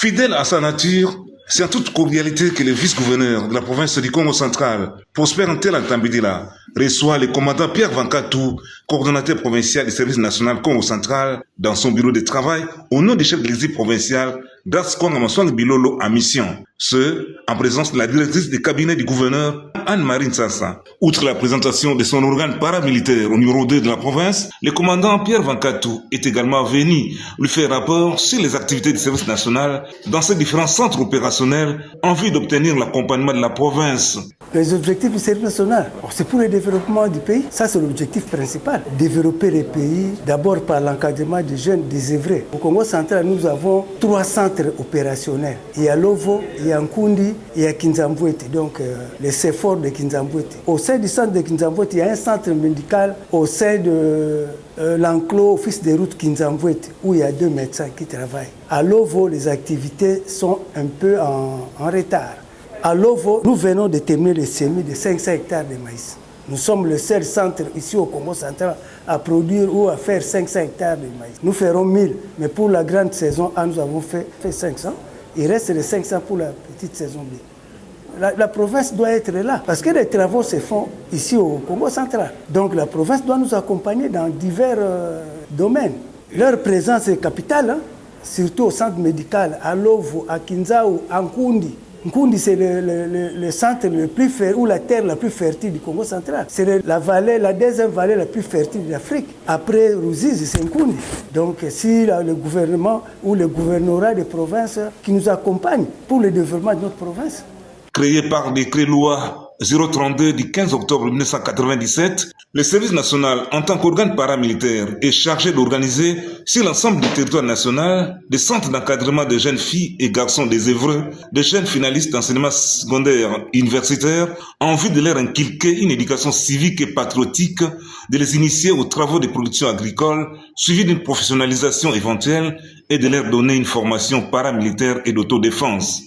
Fidèle à sa nature, c'est en toute cordialité que le vice-gouverneur de la province du Congo central, Prosper Ntela Tambidila, reçoit le commandant Pierre Vankatou, coordonnateur provincial du service national Congo central, dans son bureau de travail au nom du chef de l'exil provincial Das Kongamaswang Bilolo à mission. Ce, en présence de la directrice du cabinet du gouverneur Anne-Marie Nsassa. Outre la présentation de son organe paramilitaire au numéro 2 de la province, le commandant Pierre Vankatou est également venu lui faire rapport sur les activités du service national dans ces différents centres opérationnels en vue d'obtenir l'accompagnement de la province. Les objectifs du service national, c'est pour le développement du pays. Ça, c'est l'objectif principal. Développer le pays, d'abord par l'encadrement des jeunes désœuvrés. Au Congo central, nous avons 3 centres opérationnels. Il y a Lovo, il y a Nkundi, il y a Kinzambwete, donc les CEFOR de Kinzambwete. Au sein du centre de Kinzambwete, il y a un centre médical au sein de l'enclos Office des routes Kinzambwete, où il y a 2 médecins qui travaillent. À Lovo, les activités sont un peu en retard. À Lovo, nous venons de terminer le semis de 500 hectares de maïs. Nous sommes le seul centre ici au Congo central à produire ou à faire 500 hectares de maïs. Nous ferons 1000, mais pour la grande saison A, nous avons fait 500. Il reste les 500 pour la petite saison B. La province doit être là, parce que les travaux se font ici au Congo central. Donc la province doit nous accompagner dans divers domaines. Leur présence est capitale, surtout au centre médical, à Lovo, à Kinzao, à Nkundi. Nkundi, c'est le centre le plus fertile, ou la terre la plus fertile du Congo central. C'est la vallée, la deuxième vallée la plus fertile d'Afrique. Après Ruzizi, c'est Nkundi. Donc, si le gouvernement ou le gouvernorat des provinces qui nous accompagne pour le développement de notre province. Créé par décret-loi 032 du 15 octobre 1997, le service national, en tant qu'organe paramilitaire, est chargé d'organiser sur l'ensemble du territoire national des centres d'encadrement de jeunes filles et garçons désœuvrés, de jeunes finalistes d'enseignement secondaire et universitaire, en vue de leur inculquer une éducation civique et patriotique, de les initier aux travaux de production agricole, suivis d'une professionnalisation éventuelle et de leur donner une formation paramilitaire et d'autodéfense.